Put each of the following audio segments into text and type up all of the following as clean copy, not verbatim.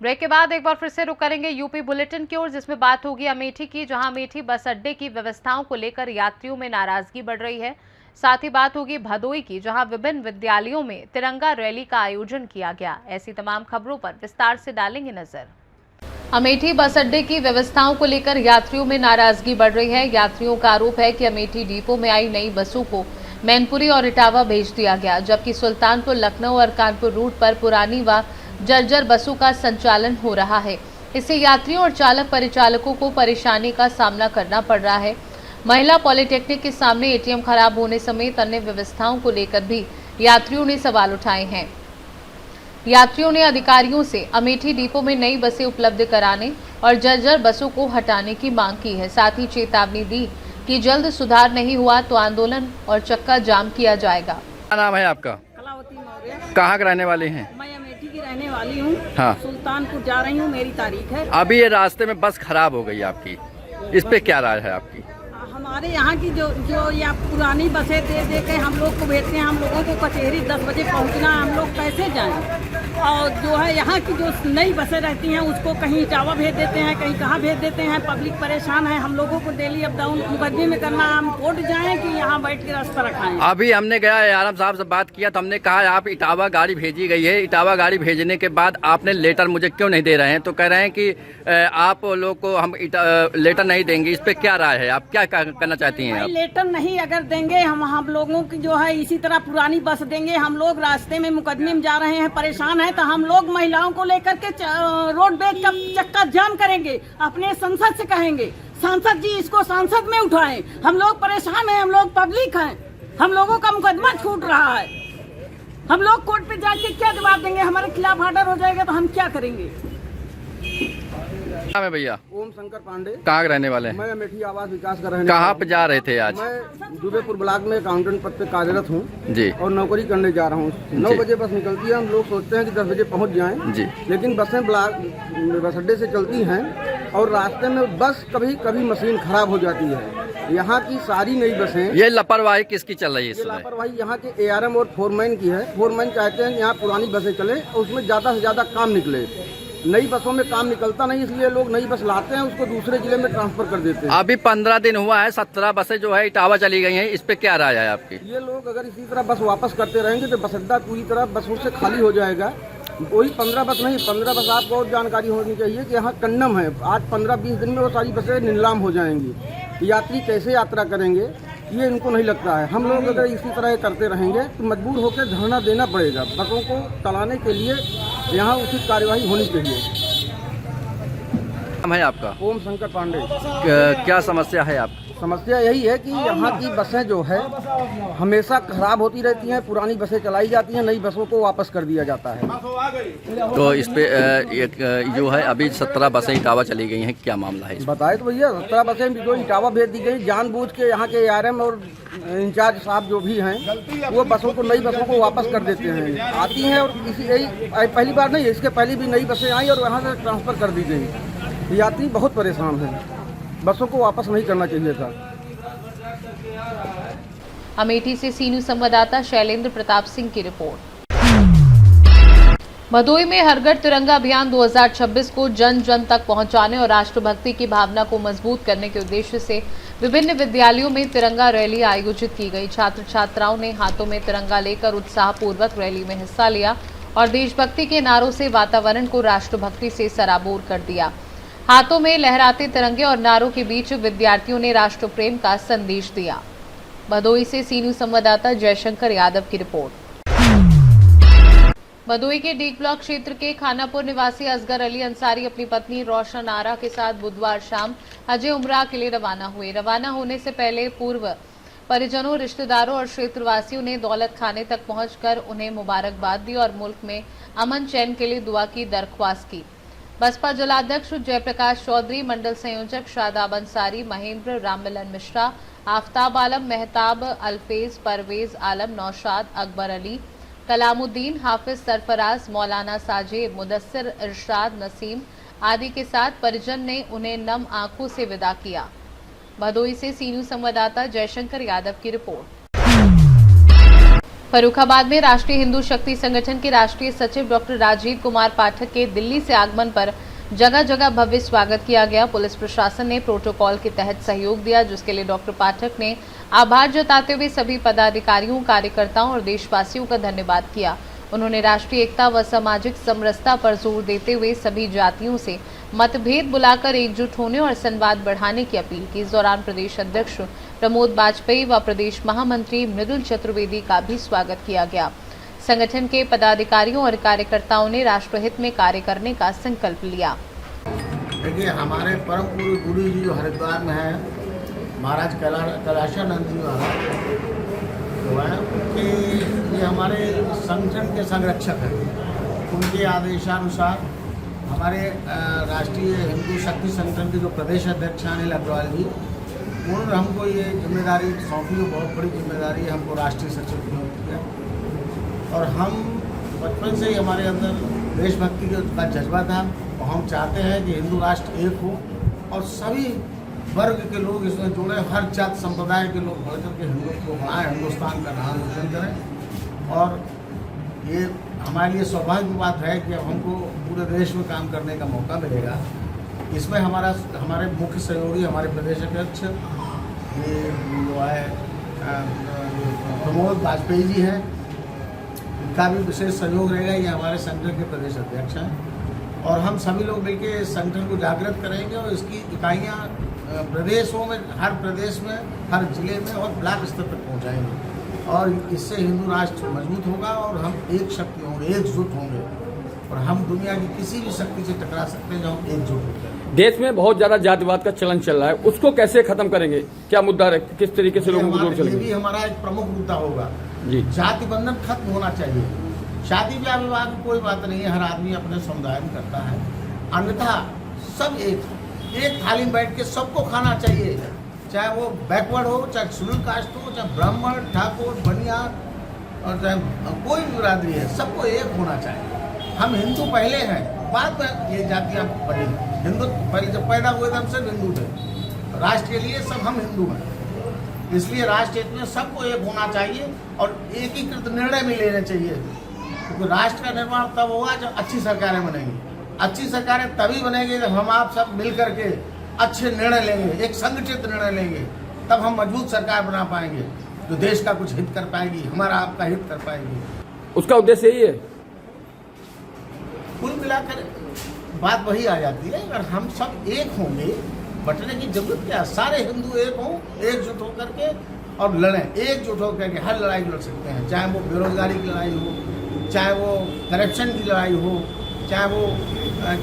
Break के बाद एक बार फिर से रुक करेंगे यूपी बुलेटिन की ओर, जिसमें बात होगी अमेठी की, जहां अमेठी बस अड्डे की व्यवस्थाओं को लेकर यात्रियों में नाराजगी बढ़ रही है। साथ ही बात होगी भदोई की, जहां विभिन्न विद्यालयों में तिरंगा रैली का आयोजन किया गया। ऐसी तमाम खबरों पर विस्तार से डालेंगे नजर। अमेठी बस अड्डे की व्यवस्थाओं को लेकर यात्रियों में नाराजगी बढ़ रही है। यात्रियों का आरोप है कि अमेठी डिपो में आई नई बसों को मैनपुरी और इटावा भेज दिया गया, जबकि सुल्तानपुर, लखनऊ और कानपुर रूट पर पुरानी व जर्जर बसों का संचालन हो रहा है। इससे यात्रियों और चालक परिचालकों को परेशानी का सामना करना पड़ रहा है। महिला पॉलिटेक्निक के सामने एटीएम खराब होने समेत अन्य व्यवस्थाओं को लेकर भी यात्रियों ने सवाल उठाए हैं। यात्रियों ने अधिकारियों से अमेठी डिपो में नई बसें उपलब्ध कराने और जर्जर बसों को हटाने की मांग की है। साथ ही चेतावनी दी कि जल्द सुधार नहीं हुआ तो आंदोलन और चक्का जाम किया जाएगा। क्या नाम है आपका? कलावती मौर्य। कहाँ के रहने वाले हैं? मैं अमेठी की रहने वाली हूँ। हाँ। सुल्तानपुर जा रही हूँ, मेरी तारीख है। अभी ये रास्ते में बस खराब हो गई आपकी, इस पे क्या राय है आपकी? हमारे यहाँ की जो या पुरानी बसें दे के हम लोग को भेजते हैं। हम लोगों को कचहरी 10 बजे पहुँचना है, हम लोग कैसे जाएं? और जो है यहाँ की जो नई बसें रहती हैं उसको कहीं इटावा भेज देते हैं, कहीं कहाँ भेज देते हैं। पब्लिक परेशान है। हम लोगों को डेली अप डाउन मुकदमे में करना, हम कोर्ट जाएं कि यहाँ बैठ के रास्ता रखाएं। अभी हमने गया आराम साहब से बात किया तो हमने कहा आप इटावा गाड़ी भेजी गई है, इटावा गाड़ी भेजने के बाद आपने लेटर मुझे क्यों नहीं दे रहे हैं? तो कह रहे हैं कि आप लोग को हम लेटर नहीं देंगे। इस पे क्या राय है? आप क्या करना चाहती हैं? आप लेटर नहीं अगर देंगे, हम लोगों की जो है इसी तरह पुरानी बस देंगे। हम लोग रास्ते में मुकदमे में जा रहे हैं, परेशान है, तो हम लोग महिलाओं को लेकर के रोड बेच का चक्का जाम करेंगे। अपने संसद से कहेंगे, सांसद जी इसको संसद में उठाएं। हम लोग परेशान हैं, हम लोग पब्लिक हैं, हम लोगों का मुकदमा छूट रहा है। हम लोग कोर्ट पे जाके क्या जवाब देंगे? हमारे खिलाफ ऑर्डर हो जाएगा तो हम क्या करेंगे? नाम है भैया? ओम शंकर पांडे। कहाँ के रहने वाले हैं? मैं अमेठी आवास विकास का रहने कहाँ पे जा रहे थे आज? मैं दुबेपुर ब्लॉक में अकाउंटेंट पद पे कार्यरत हूँ जी, और नौकरी करने जा रहा हूँ। 9 बजे बस निकलती है। हम लोग सोचते हैं कि 10 बजे पहुँच जाएं जी, लेकिन बसें बस अड्डे से चलती हैं और रास्ते में बस कभी कभी मशीन खराब हो जाती है। यहाँ की सारी नई बसें, ये लापरवाही किसकी चल रही है? ये इसमें लापरवाही यहाँ के ARM और फोरमैन की है। फोरमैन चाहते हैं कि यहाँ पुरानी बसें चले और उसमें ज़्यादा से ज़्यादा काम निकले। नई बसों में काम निकलता नहीं, इसलिए लोग नई बस लाते हैं, उसको दूसरे जिले में ट्रांसफर कर देते हैं। अभी 15 दिन हुआ है, 17 बसें जो है इटावा चली गई हैं। इस पे क्या राय है आपकी? ये लोग अगर इसी तरह बस वापस करते रहेंगे तो बस अड्डा पूरी तरह बसों से खाली हो जाएगा। वही 15 बस नहीं, 15 बस आपको और जानकारी होनी चाहिए कि यहाँ कन्नम है। आज 15-20 दिन में वो सारी बसें नीलाम हो जाएंगी। यात्री कैसे यात्रा करेंगे ये इनको नहीं लगता है। हम लोग अगर इसी तरह करते रहेंगे तो मजबूर होकर धरना देना पड़ेगा। बसों को चलाने के लिए यहाँ उचित कार्यवाही होनी चाहिए। नाम है आपका? ओम शंकर पांडे। क्या समस्या है आप? समस्या यही है कि यहाँ की बसें जो है हमेशा खराब होती रहती हैं। पुरानी बसें चलाई जाती हैं, नई बसों को वापस कर दिया जाता है। तो इस पे एक जो है अभी 17 बसें इटावा चली गई हैं, क्या मामला है? बताए तो भैया 17 बसें जो इटावा भेज दी गई, जानबूझ के यहाँ के ARM और इंचार्ज साहब जो भी हैं वो बसों को, नई बसों को वापस कर देते हैं। आती हैं और किसी पहली बार नहीं, इसके पहले भी नई बसें आई और वहाँ से ट्रांसफ़र कर दी गई। यात्री बहुत परेशान हैं, बसों को वापस नहीं करना चाहिए था। अमेठी से सीनू संवाददाता शैलेंद्र प्रताप सिंह की रिपोर्ट। भदोई में हर घर तिरंगा अभियान 2026 को जन जन तक पहुंचाने और राष्ट्रभक्ति की भावना को मजबूत करने के उद्देश्य से विभिन्न विद्यालयों में तिरंगा रैली आयोजित की गई। छात्र छात्राओं ने हाथों में तिरंगा लेकर उत्साहपूर्वक रैली में हिस्सा लिया और देशभक्ति के नारों से वातावरण को राष्ट्रभक्ति से सराबोर कर दिया। हाथों में लहराते तिरंगे और नारों के बीच विद्यार्थियों ने राष्ट्र प्रेम का संदेश दिया। भदोई से सीनू संवाददाता जयशंकर यादव की रिपोर्ट। भदोई के डीग ब्लॉक क्षेत्र के खानापुर निवासी असगर अली अंसारी अपनी पत्नी रोशन आरा के साथ बुधवार शाम हज उम्रा के लिए रवाना हुए। रवाना होने से पहले पूर्व परिजनों, रिश्तेदारों और क्षेत्रवासियों ने दौलत खाने तक पहुंचकर उन्हें मुबारकबाद दी और मुल्क में अमन चैन के लिए दुआ की दरख्वास्त की। बसपा जिलाध्यक्ष जयप्रकाश चौधरी, मंडल संयोजक शादाब अंसारी, महेंद्र, राममिलन मिश्रा, आफ्ताब आलम, मेहताब, अल्फेज, परवेज आलम, नौशाद, अकबर अली, कलामुद्दीन, हाफिज सरफराज, मौलाना साजिद, मुदस्सिर, इरशाद, नसीम आदि के साथ परिजन ने उन्हें नम आंखों से विदा किया। भदोई से सीनू संवाददाता जयशंकर यादव की रिपोर्ट। फर्रुखाबाद में राष्ट्रीय हिंदू शक्ति संगठन के राष्ट्रीय सचिव डॉक्टर राजीव कुमार पाठक के दिल्ली से आगमन पर जगह जगह भव्य स्वागत किया गया। पुलिस प्रशासन ने प्रोटोकॉल के तहत सहयोग दिया, जिसके लिए डॉक्टर पाठक ने आभार जताते हुए सभी पदाधिकारियों, कार्यकर्ताओं और देशवासियों का धन्यवाद किया। उन्होंने राष्ट्रीय एकता व सामाजिक समरसता पर जोर देते हुए सभी जातियों से मतभेद बुलाकर एकजुट होने और संवाद बढ़ाने की अपील की। इस दौरान प्रदेश अध्यक्ष प्रमोद वाजपेयी व प्रदेश महामंत्री मृदुल चतुर्वेदी का भी स्वागत किया गया। संगठन के पदाधिकारियों और कार्यकर्ताओं ने राष्ट्रहित में कार्य करने का संकल्प लिया। देखिए, हमारे परम पूज्य गुरु जी जो हरिद्वार में है, महाराज कैलाशानंद जी महाराज जो है, उनके ये हमारे संगठन के संरक्षक हैं। उनके आदेशानुसार हमारे राष्ट्रीय हिंदू शक्ति संगठन के जो प्रदेश अध्यक्ष हैं अनिल अग्रवाल जी, उन्होंने हमको ये जिम्मेदारी सौंपी। बहुत बड़ी जिम्मेदारी है हमको राष्ट्रीय सचिव की होती है। और हम बचपन से ही हमारे अंदर देशभक्ति का जज्बा था और हम चाहते हैं कि हिंदू राष्ट्र एक हो और सभी वर्ग के लोग इसमें जुड़े, हर जात संप्रदाय के लोग बढ़ करके हिंदुत्व को बढ़ाएं, हिंदुस्तान का नाम रोशन करें। और ये हमारे लिए सौभाग्य की बात है कि अब हमको पूरे देश में काम करने का मौका मिलेगा। इसमें हमारे मुख्य सहयोगी हमारे प्रदेश अध्यक्ष ये जो है प्रमोद वाजपेयी जी हैं, इनका भी विशेष सहयोग रहेगा। ये हमारे संगठन के प्रदेश अध्यक्ष हैं और हम सभी लोग मिलकर संगठन को जागृत करेंगे और इसकी इकाइयाँ प्रदेशों में, हर प्रदेश में, हर जिले में और ब्लॉक स्तर तक पहुँचाएंगे। और इससे हिंदू राष्ट्र मजबूत होगा और हम एक शक्ति होंगे, एकजुट होंगे और हम दुनिया की किसी भी शक्ति से टकरा सकते हैं जब हम एकजुट होते हैं। देश में बहुत ज्यादा जातिवाद का चलन चल रहा है, उसको कैसे खत्म करेंगे? क्या मुद्दा है, किस तरीके से लोगों को जोड़ चलेंगे? ये भी हमारा एक प्रमुख मुद्दा होगा जी। जाति बंधन खत्म होना चाहिए। शादी ब्याह विवाह की कोई बात नहीं है, हर आदमी अपने समुदाय में करता है। अन्यथा सब एक थाली में बैठ के सबको खाना चाहिए, चाहे वो बैकवर्ड हो, चाहे शेड्यूल कास्ट हो, चाहे ब्राह्मण, ठाकुर, बनियान और चाहे कोई भी बिरादरी है, सबको एक होना चाहिए। हम हिंदू पहले हैं, बाद में ये जातियाँ बनी। हिंदू पहले जब पैदा हुए थे हम सब हिंदू थे, राष्ट्र के लिए सब हम हिंदू हैं। इसलिए राष्ट्र हित में सबको एक होना चाहिए और एकीकृत निर्णय भी लेने चाहिए, क्योंकि राष्ट्र का निर्माण तब होगा जब अच्छी सरकारें बनेंगी। अच्छी सरकारें तभी बनेंगी जब हम आप सब मिल करके अच्छे निर्णय लेंगे, एक संगठित निर्णय लेंगे, तब हम मजबूत सरकार बना पाएंगे जो देश का कुछ हित कर पाएगी, हमारा आपका हित कर पाएगी। उसका उद्देश्य यही है। कुल मिलाकर बात वही आ जाती है, अगर हम सब एक होंगे, बटने की जरूरत क्या, सारे हिंदू एक हों, एकजुट होकर के और लड़ें। एकजुट होकर के हर लड़ाई लड़ सकते हैं, चाहे वो बेरोजगारी की लड़ाई हो, चाहे वो करप्शन की लड़ाई हो, चाहे वो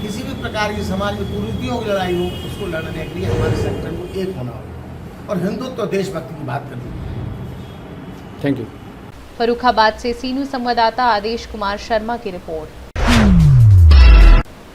किसी भी प्रकार की समाज में कुरीतियों की लड़ाई हो, उसको लड़ने के लिए हमारे संगठन को एक होना होगा और हिंदुत्व तो देशभक्ति की बात करनी है। Thank you. फर्रुखाबाद से सीनू संवाददाता आदेश कुमार शर्मा की रिपोर्ट।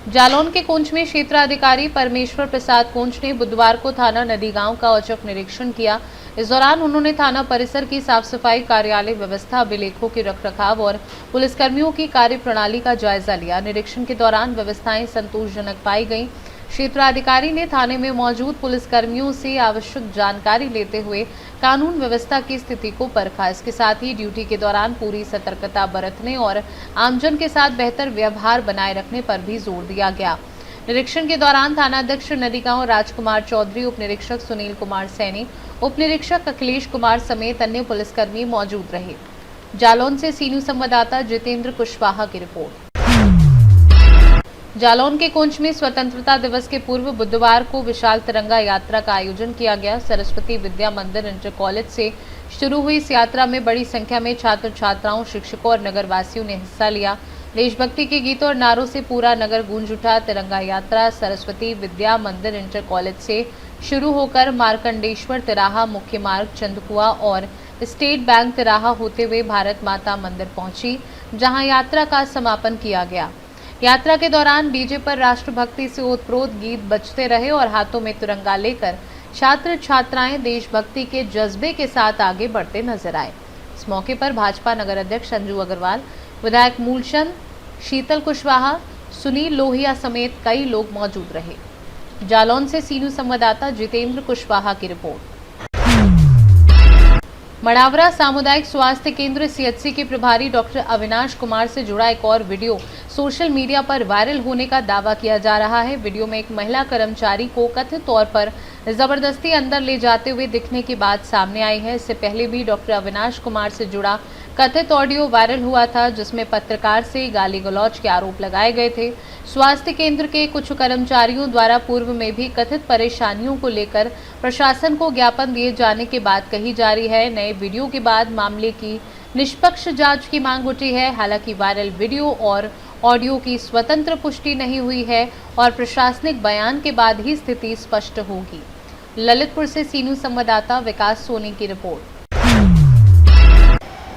जालौन के कोंच में क्षेत्राधिकारी परमेश्वर प्रसाद कोंच ने बुधवार को थाना नदीगांव का औचक निरीक्षण किया। इस दौरान उन्होंने थाना परिसर की साफ सफाई, कार्यालय व्यवस्था, अभिलेखों के रखरखाव और पुलिसकर्मियों की कार्यप्रणाली का जायजा लिया। निरीक्षण के दौरान व्यवस्थाएं संतोषजनक पाई गईं। क्षेत्राधिकारी ने थाने में मौजूद पुलिसकर्मियों से आवश्यक जानकारी लेते हुए कानून व्यवस्था की स्थिति को परखा। इसके साथ ही ड्यूटी के दौरान पूरी सतर्कता बरतने और आमजन के साथ बेहतर व्यवहार बनाए रखने पर भी जोर दिया गया। निरीक्षण के दौरान थानाध्यक्ष नदीगांव राजकुमार चौधरी, उप निरीक्षक सुनील कुमार सैनी, उप निरीक्षक अखिलेश कुमार समेत अन्य पुलिसकर्मी मौजूद रहे। जालौन से सीनू संवाददाता जितेंद्र कुशवाहा की रिपोर्ट। जालौन के कोंच में स्वतंत्रता दिवस के पूर्व बुधवार को विशाल तिरंगा यात्रा का आयोजन किया गया। सरस्वती विद्या मंदिर इंटर कॉलेज से शुरू हुई इस यात्रा में बड़ी संख्या में छात्र छात्राओं, शिक्षकों और नगरवासियों ने हिस्सा लिया। देशभक्ति के गीतों और नारों से पूरा नगर गूंज उठा। तिरंगा यात्रा सरस्वती विद्या मंदिर इंटर कॉलेज से शुरू होकर मार्कंडेश्वर तिराहा, मुख्य मार्ग, चंदकुआ और स्टेट बैंक तिराहा होते हुए भारत माता मंदिर पहुंची, जहां यात्रा का समापन किया गया। यात्रा के दौरान डीजे पर राष्ट्रभक्ति से ओतप्रोत गीत बजते रहे और हाथों में तिरंगा लेकर छात्र छात्राएं देशभक्ति के जज्बे के साथ आगे बढ़ते नजर आए। इस मौके पर भाजपा नगर अध्यक्ष अंजू अग्रवाल, विधायक मूलचंद, शीतल कुशवाहा, सुनील लोहिया समेत कई लोग मौजूद रहे। जालौन से सीनू संवाददाता जितेंद्र कुशवाहा की रिपोर्ट। मड़ावरा सामुदायिक स्वास्थ्य केंद्र सीएचसी के प्रभारी डॉक्टर अविनाश कुमार से जुड़ा एक और वीडियो सोशल मीडिया पर वायरल होने का दावा किया जा रहा है। वीडियो में एक महिला कर्मचारी को कथित तौर पर जबरदस्ती अंदर ले जाते हुए दिखने की बात सामने आई है। इससे पहले भी डॉक्टर अविनाश कुमार से जुड़ा कथित ऑडियो वायरल हुआ था, जिसमें पत्रकार से गाली गलौज के आरोप लगाए गए थे। स्वास्थ्य केंद्र के कुछ कर्मचारियों द्वारा पूर्व में भी कथित परेशानियों को लेकर प्रशासन को ज्ञापन दिए जाने की बात कही जा रही है। नए वीडियो के बाद मामले की निष्पक्ष जांच की मांग उठी है। हालांकि वायरल वीडियो और ऑडियो की स्वतंत्र पुष्टि नहीं हुई है और प्रशासनिक बयान के बाद ही स्थिति स्पष्ट होगी। ललितपुर से सीनू संवाददाता विकास सोनी की रिपोर्ट।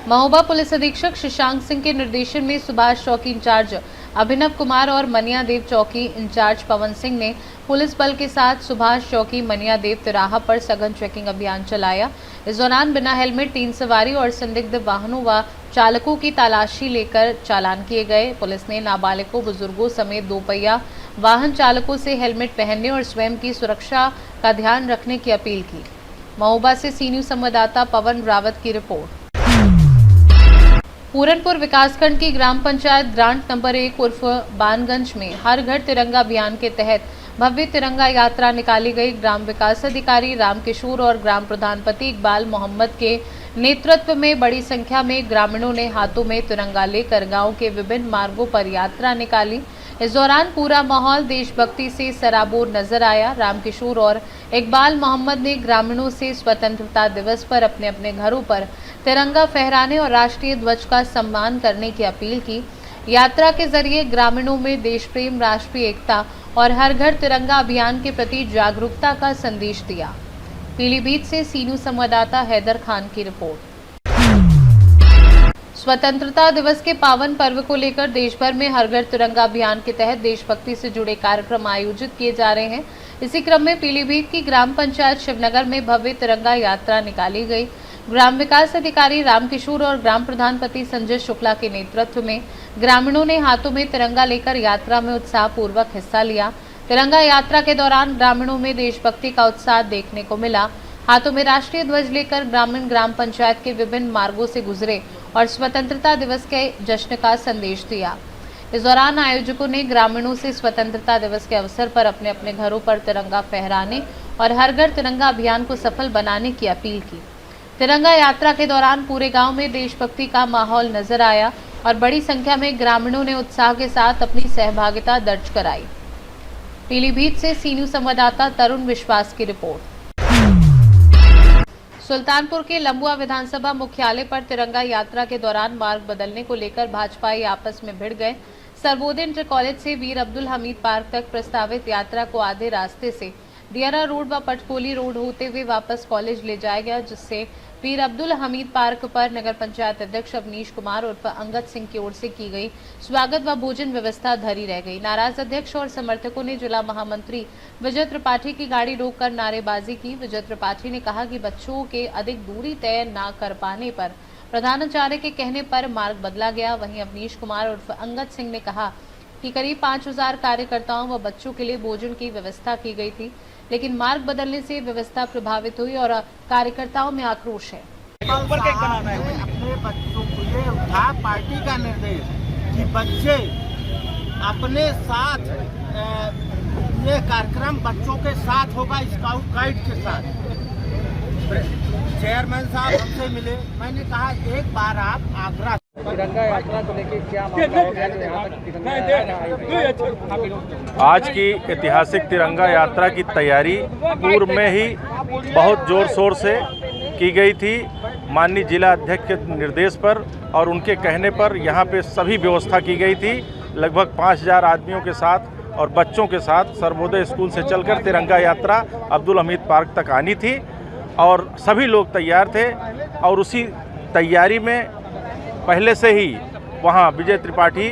महोबा पुलिस अधीक्षक शशांक सिंह के निर्देशन में सुभाष चौकी इंचार्ज अभिनव कुमार और मनियादेव चौकी इंचार्ज पवन सिंह ने पुलिस बल के साथ सुभाष चौकी मनियादेव तिराहा पर सघन चेकिंग अभियान चलाया। इस दौरान बिना हेलमेट 3 सवारी और संदिग्ध वाहनों व चालकों की तलाशी लेकर चालान किए गए। पुलिस ने नाबालिगों, बुजुर्गों समेत 2 पहिया वाहन चालकों से हेलमेट पहनने और स्वयं की सुरक्षा का ध्यान रखने की अपील की। महोबा से सीनियर संवाददाता पवन रावत की रिपोर्ट। पूरनपुर विकासखंड की ग्राम पंचायत ग्रांट नंबर 1 उर्फ बानगंज में हर घर तिरंगा अभियान के तहत भव्य तिरंगा यात्रा निकाली गई। ग्राम विकास अधिकारी रामकिशोर और ग्राम प्रधानपति इकबाल मोहम्मद के नेतृत्व में बड़ी संख्या में ग्रामीणों ने हाथों में तिरंगा लेकर गांव के विभिन्न मार्गों पर यात्रा निकाली। इस दौरान पूरा माहौल देशभक्ति से सराबोर नजर आया। रामकिशोर और इकबाल मोहम्मद ने ग्रामीणों से स्वतंत्रता दिवस पर अपने अपने घरों पर तिरंगा फहराने और राष्ट्रीय ध्वज का सम्मान करने की अपील की। यात्रा के जरिए ग्रामीणों में देश प्रेम, राष्ट्रीय एकता और हर घर तिरंगा अभियान के प्रति जागरूकता का संदेश दिया। पीलीभीत से सीनू संवाददाता हैदर खान की रिपोर्ट। स्वतंत्रता दिवस के पावन पर्व को लेकर देश भर में हर घर तिरंगा अभियान के तहत देशभक्ति से जुड़े कार्यक्रम आयोजित किए जा रहे हैं। इसी क्रम में पीलीभीत की ग्राम पंचायत शिवनगर में भव्य तिरंगा यात्रा निकाली गई। ग्राम विकास अधिकारी रामकिशोर और ग्राम प्रधानपति संजय शुक्ला के नेतृत्व में ग्रामीणों ने हाथों में तिरंगा लेकर यात्रा में उत्साहपूर्वक हिस्सा लिया। तिरंगा यात्रा के दौरान ग्रामीणों में देशभक्ति का उत्साह देखने को मिला। हाथों में राष्ट्रीय ध्वज लेकर ग्रामीण ग्राम पंचायत के विभिन्न मार्गों से गुजरे और स्वतंत्रता दिवस के जश्न का संदेश दिया। इस दौरान आयोजकों ने ग्रामीणों से स्वतंत्रता दिवस के अवसर पर अपने अपने घरों पर तिरंगा फहराने और हर घर तिरंगा अभियान को सफल बनाने की अपील की। तिरंगा यात्रा के दौरान पूरे गांव में देशभक्ति का माहौल नजर आया और बड़ी संख्या में ग्रामीणों ने उत्साह के साथ अपनी सहभागिता दर्ज कराई। पीलीभीत से सीनू संवाददाता तरुण विश्वास की रिपोर्ट। सुल्तानपुर के लंबुआ विधानसभा मुख्यालय पर तिरंगा यात्रा के दौरान मार्ग बदलने को लेकर भाजपाई आपस में भिड़ गए। सर्वोदय इंटर कॉलेज से वीर अब्दुल हमीद पार्क तक प्रस्तावित यात्रा को आधे रास्ते से दियारा रोड व पटकोली रोड होते हुए वापस कॉलेज ले जाया गया, जिससे वीर अब्दुल हमीद पार्क पर नगर पंचायत अध्यक्ष अवनीश कुमार उर्फ अंगद सिंह की ओर से की गई स्वागत व भोजन व्यवस्था धरी रह गई। नाराज अध्यक्ष और समर्थकों ने जिला महामंत्री विजय त्रिपाठी की गाड़ी रोककर नारेबाजी की। विजय त्रिपाठी ने कहा कि बच्चों के अधिक दूरी तय न कर पाने पर प्रधानाचार्य के कहने पर मार्ग बदला गया। वहीं अवनीश कुमार उर्फ अंगद सिंह ने कहा कि करीब 5000 कार्यकर्ताओं व बच्चों के लिए भोजन की व्यवस्था की गई थी, लेकिन मार्ग बदलने से व्यवस्था प्रभावित हुई और कार्यकर्ताओं में आक्रोश है। अपने बच्चों को ये था पार्टी का निर्देश कि बच्चे अपने साथ ये कार्यक्रम बच्चों के साथ होगा, स्काउट गाइड के साथ। चेयरमैन साहब हमसे मिले, मैंने कहा एक बार आप आगरा तिरंगा यात्रा को लेकर क्या आज की ऐतिहासिक तिरंगा यात्रा की तैयारी पूर्व में ही बहुत जोर शोर से की गई थी। माननीय जिला अध्यक्ष के निर्देश पर और उनके कहने पर यहाँ पे सभी व्यवस्था की गई थी। लगभग 5000 आदमियों के साथ और बच्चों के साथ सर्वोदय स्कूल से चलकर तिरंगा यात्रा अब्दुल हमीद पार्क तक आनी थी और सभी लोग तैयार थे। और उसी तैयारी में पहले से ही वहाँ विजय त्रिपाठी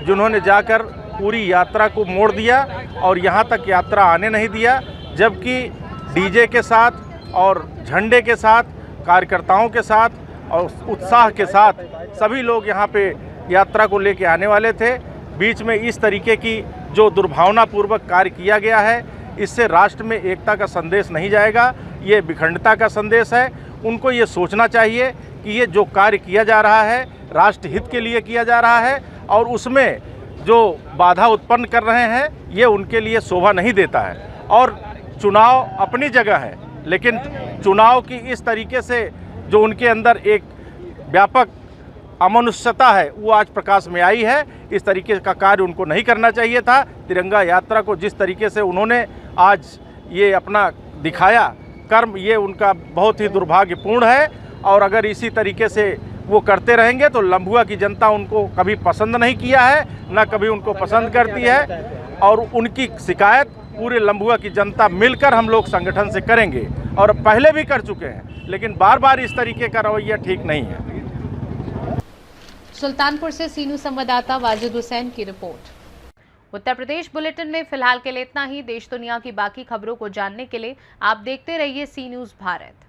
जिन्होंने जाकर पूरी यात्रा को मोड़ दिया और यहाँ तक यात्रा आने नहीं दिया, जबकि डीजे के साथ और झंडे के साथ, कार्यकर्ताओं के साथ और उत्साह के साथ सभी लोग यहाँ पे यात्रा को लेके आने वाले थे। बीच में इस तरीके की जो दुर्भावनापूर्वक कार्य किया गया है, इससे राष्ट्र में एकता का संदेश नहीं जाएगा, ये विखंडता का संदेश है। उनको ये सोचना चाहिए कि ये जो कार्य किया जा रहा है राष्ट्र हित के लिए किया जा रहा है और उसमें जो बाधा उत्पन्न कर रहे हैं ये उनके लिए शोभा नहीं देता है। और चुनाव अपनी जगह है, लेकिन चुनाव की इस तरीके से जो उनके अंदर एक व्यापक अमनुष्यता है वो आज प्रकाश में आई है। इस तरीके का कार्य उनको नहीं करना चाहिए था। तिरंगा यात्रा को जिस तरीके से उन्होंने आज ये अपना दिखाया कर्म, ये उनका बहुत ही दुर्भाग्यपूर्ण है। और अगर इसी तरीके से वो करते रहेंगे तो लम्भुआ की जनता उनको कभी पसंद नहीं किया है, ना कभी उनको पसंद करती है। और उनकी शिकायत पूरे लम्भुआ की जनता मिलकर हम लोग संगठन से करेंगे और पहले भी कर चुके हैं, लेकिन बार बार इस तरीके का रवैया ठीक नहीं है। सुल्तानपुर से सीनू संवाददाता वाजिद हुसैन की रिपोर्ट। उत्तर प्रदेश बुलेटिन में फिलहाल के लिए इतना ही। देश दुनिया की बाकी खबरों को जानने के लिए आप देखते रहिए सी न्यूज़ भारत।